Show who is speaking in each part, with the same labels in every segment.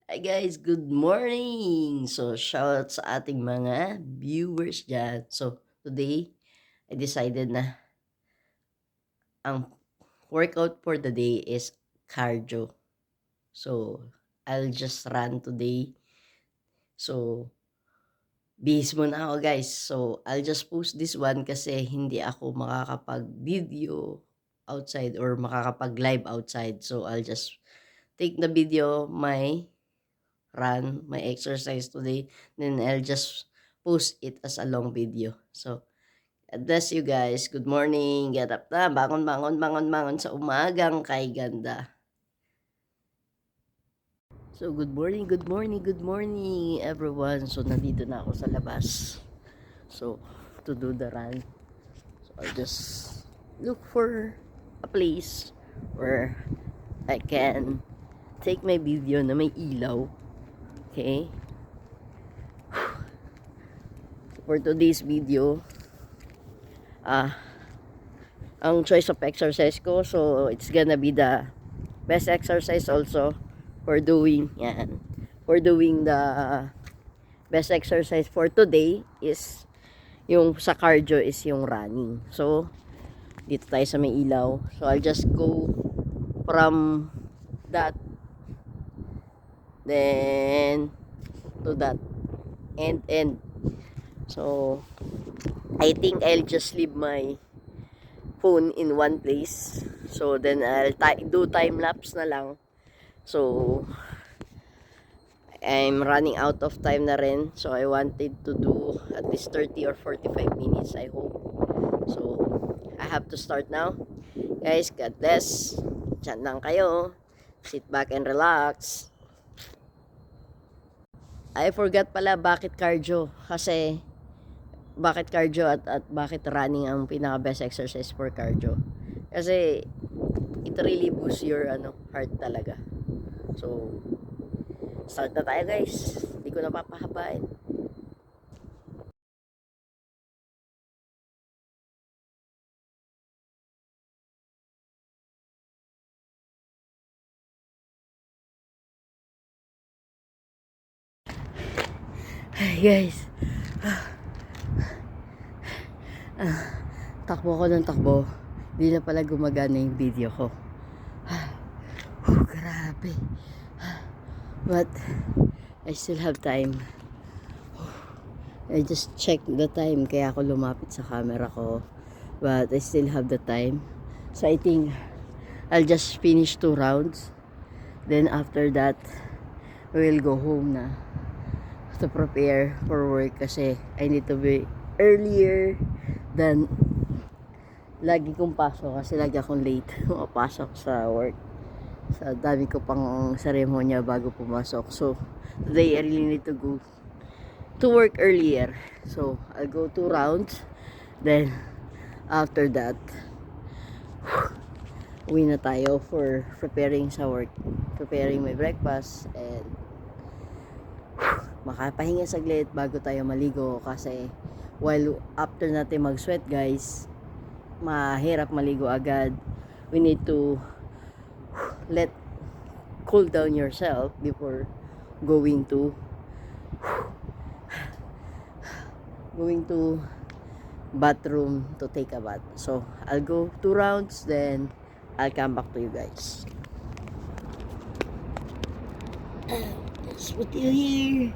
Speaker 1: Hi guys, good morning! So, shout sa ating mga viewers dyan. So, today, I decided na ang workout for the day is cardio. So, I'll just run today. So, bihis muna ako guys. So, I'll just post this one kasi hindi ako makakapag-video outside or makakapag-live outside. So, I'll just take the video, my exercise today, then I'll just post it as a long video. So, God bless you guys. Good morning. Get up na. Bangon, bangon, bangon, bangon sa umagang kay ganda. So, good morning, good morning, everyone. So, nandito na ako sa labas. So, to do the run. So, I'll just look for a place where I can take my video na may ilaw. Okay? For today's video, ang choice of exercise ko, so it's gonna be the best exercise also for doing the best exercise for today is yung sa cardio is yung running. So dito tayo sa may ilaw, so I'll just go from that then to that and so I think I'll just leave my phone in one place. So then I'll do time lapse na lang. So I'm running out of time na rin. So I wanted to do at least 30 or 45 minutes, I hope. So I have to start now. Guys, God bless. Diyan lang kayo. Sit back and relax. I forgot pala bakit cardio. Kasi bakit cardio at bakit running ang pinaka best exercise for cardio. Kasi it really boosts your heart talaga. So start na tayo guys. Hindi ko na papahabain. Hi guys. Takbo ko ng takbo. Hindi na pala gumagana yung video ko. Grabe. But I still have time. I just checked the time kaya ako lumapit sa camera ko. But I still have the time. So I think I'll just finish 2 rounds. Then after that, we'll go home na to prepare for work kasi I need to be earlier than lagi kong pasok kasi lagi akong late mapasok sa work. Sa dami ko pang seremonya bago pumasok. So today I really need to go to work earlier. So I'll go 2 rounds. Then after that, uwi na tayo for preparing sa work. Preparing my breakfast and makapahinga saglit bago tayo maligo kasi while after natin mag-sweat guys, mahirap maligo agad. We need to let cool down yourself before going to bathroom to take a bath. So I'll go 2 rounds, then I'll come back to you guys. Let's put you here.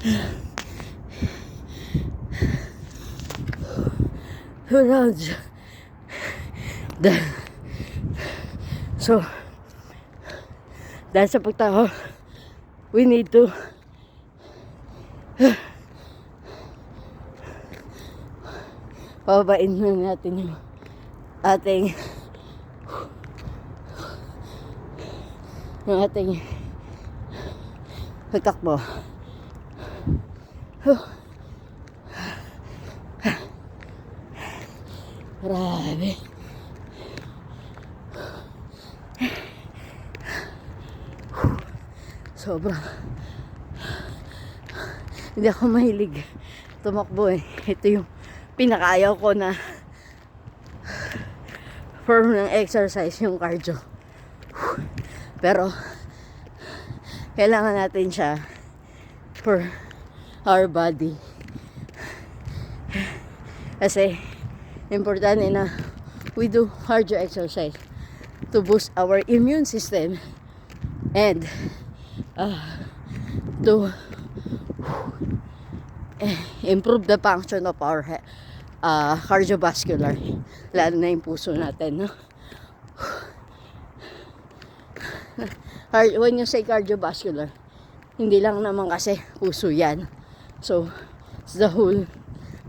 Speaker 1: 2 rounds. So, dahil sa pagtaho, we need to pababain na natin yung ating pagtakbo. Grabe. Sobra. Hindi ako mahilig tumakbo eh. Ito yung pinakaayaw ko na form ng exercise, yung cardio. Pero kailangan natin siya for our body. Kasi importante na we do cardio exercise to boost our immune system and to improve the function of our cardiovascular, lalo na yung puso natin, no? When you say cardiovascular, hindi lang naman kasi puso yan. So, it's the whole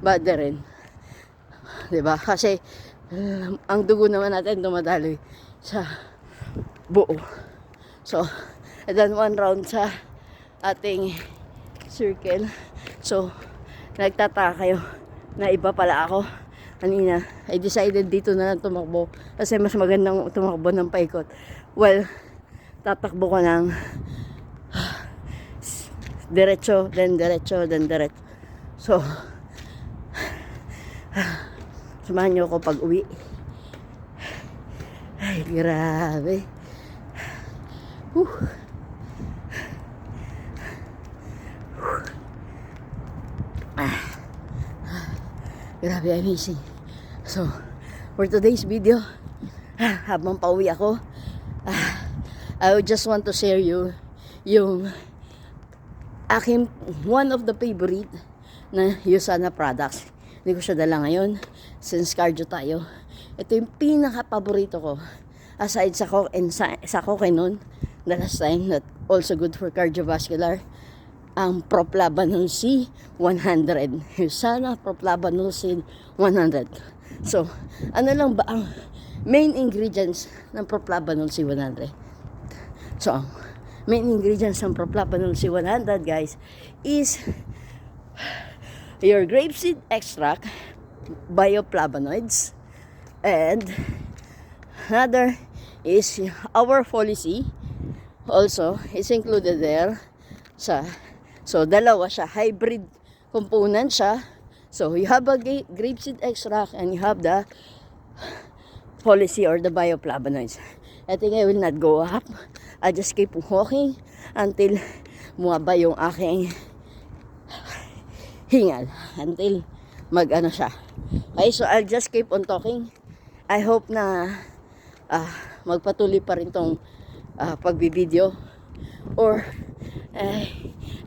Speaker 1: body rin. Diba? Kasi, ang dugo naman natin dumadaloy sa buo. So, and then 1 round sa ating circle. So, nagtataka kayo na iba pala ako. Kanina, I decided dito na lang tumakbo kasi mas magandang tumakbo ng paikot. Well, tatakbo ko ng diretso, then diretso, then diretso. So, samahan niyo ako pag uwi. Ay, grabe. Grabe, amazing. So, for today's video, habang pauwi ako, I would just want to share you yung aking one of the favorite na Usana products. Hindi ko siya dala ngayon since cardio tayo. Ito yung pinaka-paborito ko. Aside sa Coke and sa Coke the last time that also good for cardiovascular, ang Proplabanol C 100. Usana Proplabanol C 100. So, ano lang ba ang main ingredients ng Proplabanol C 100? So, main ingredients ng Proplabanol C 100, guys, is your grapeseed extract, bioflavonoids, and another is our Folic. Also, is included there. So, dalawa siya. Hybrid component siya. So, you have a grapeseed extract and you have the Folic or the bioflavonoids. I think I will not go up. I just keep walking until bumaba yung aking hingal. Until mag-ano siya. Okay, so I'll just keep on talking. I hope na magpatuloy pa rin tong pagbibideo. Or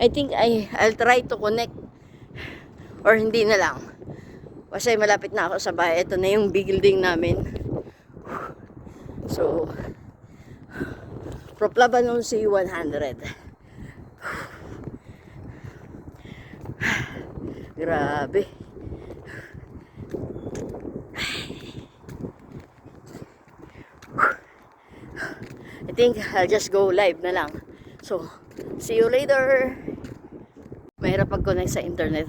Speaker 1: I think I'll try to connect or hindi na lang. Kasi malapit na ako sa bahay. Ito na yung building namin. So, Proplabanol C 100. Grabe. I think I'll just go live na lang. So, see you later. Mahirap pag-connect sa internet.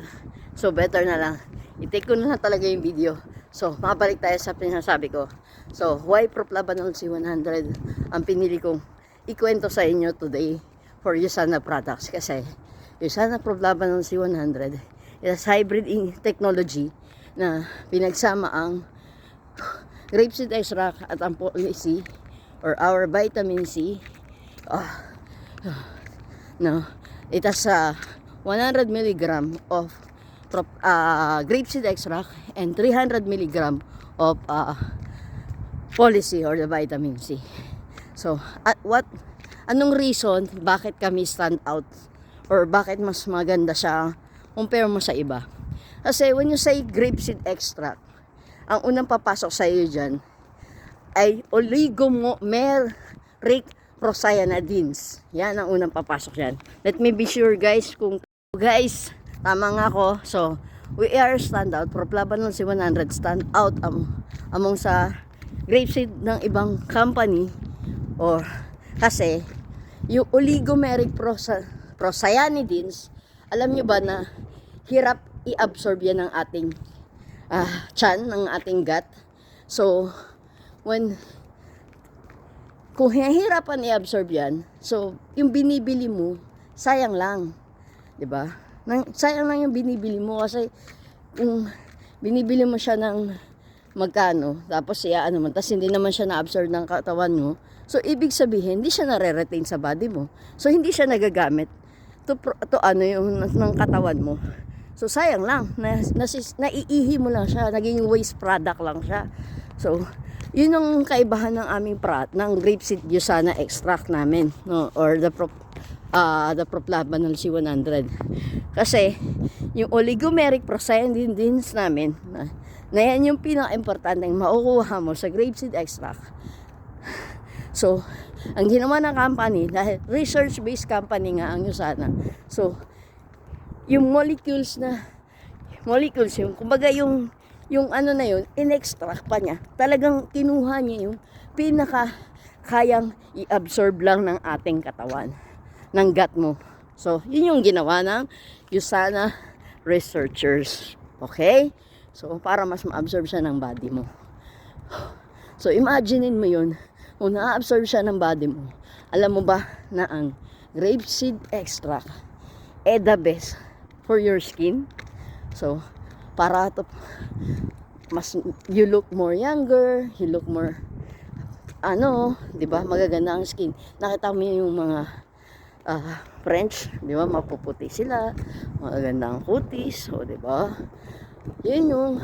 Speaker 1: So, better na lang. I-take ko na talaga yung video. So, makabalik tayo sa pinasabi ko. So, why Proplabanol C 100 ang pinili kong ikwento sa inyo today for Usana products? Kasi, Usana Proplabanol C 100 is hybrid technology na pinagsama ang grapeseed extract at ang Folic or our vitamin C. No, it has 100 mg of grapeseed extract and 300 mg of Folic or the vitamin C. So, anong reason bakit kami stand out or bakit mas maganda siya compare mo sa iba. Kasi when you say grapeseed extract, ang unang papasok sa iyo dyan ay oligomeric procyanidins. Yan ang unang papasok dyan. Let me be sure guys, kung guys, tama nga ako. So, we are stand out. Proplabanol C100 stand out among sa grapeseed ng ibang company, or kasi yung oligomeric procyanidins, alam nyo ba na hirap i-absorb yan ng ating tiyan, ng ating gut. So, kung hihirapan i-absorb yan, so, yung binibili mo, sayang lang. Diba? Sayang lang yung binibili mo kasi kung binibili mo siya ng magkano, tapos ano man, tapos hindi naman siya na-absorb ng katawan mo, so, ibig sabihin, hindi siya nare-retain sa body mo. So, hindi siya nagagamit to yung ng katawan mo. So, sayang lang. Naiihi mo lang siya. Naging waste product lang siya. So, yun ang kaibahan ng aming ng grapeseed Gusana extract namin. No? Or the Proplabanol C100. Kasi, yung oligomeric procyanidins namin, na yan yung pinaka-importante makukuha mo sa grapeseed extract. So, ang ginawa ng company, dahil research-based company nga ang Gusana. So, yung molecules, yung kumbaga yung ano na yun, in-extract pa niya. Talagang kinuha niya yung pinaka kayang i-absorb lang ng ating katawan, ng gut mo. So, yun yung ginawa ng Gusana researchers. Okay? So, para mas ma-absorb siya ng body mo. So, imaginein mo yun. Kung na-absorb siya ng body mo, alam mo ba na ang grapeseed extract the best for your skin? So, para to you look more younger, you look more 'di ba? Magaganda ang skin. Nakita mo yung mga French, 'di ba? Mapuputi sila, magaganda ang kutis, so 'di ba? Yun yung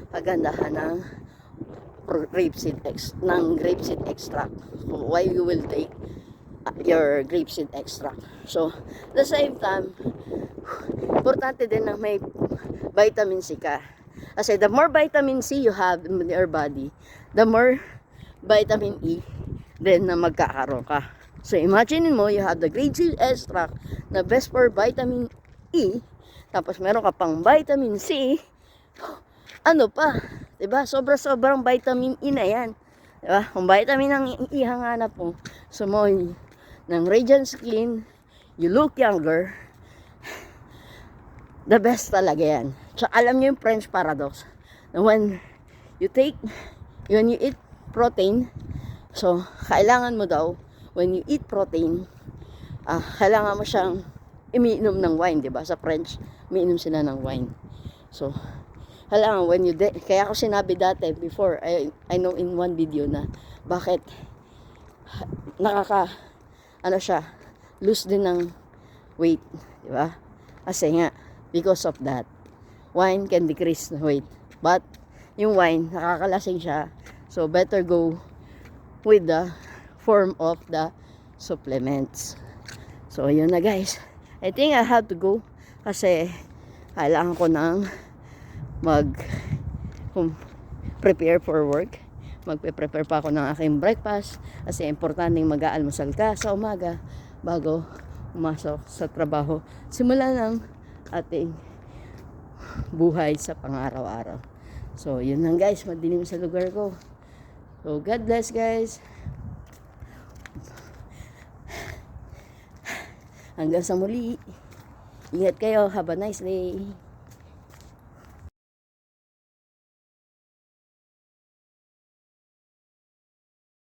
Speaker 1: kagandahan ng grapeseed extract. Why you will take your grapeseed extract. So, at the same time, importante din na may vitamin C ka. Kasi the more vitamin C you have in your body, the more vitamin E then na magkakaroon ka. So, imagine mo, you have the grapeseed extract na best for vitamin E, tapos meron ka pang vitamin C, ano pa, diba? Sobrang vitamin E na yan. Diba? Kung vitamin ang ihanganap mo, so mo, ng radiant skin, you look younger, the best talaga yan. So, alam nyo yung French paradox, na when you eat protein, so, kailangan mo daw, when you eat protein, kailangan mo siyang umiinom ng wine, diba? Sa French, umiinom sila ng wine. So, kailangan kaya ako sinabi dati before, I know in one video na, bakit lose din ng weight, diba? Kasi nga, because of that, wine can decrease the weight. But, yung wine, nakakalasing siya. So, better go with the form of the supplements. So, yun na guys. I think I have to go kasi kailangan ko ng prepare for work. Magpe-prepare pa ako ng aking breakfast kasi importanteng mag-aalmusal ka sa umaga bago umasok sa trabaho. Simula ng ating buhay sa pang-araw-araw. So, yun lang guys. Madilim sa lugar ko. So, God bless guys. Hanggang sa muli. Ingat kayo. Have a nice day.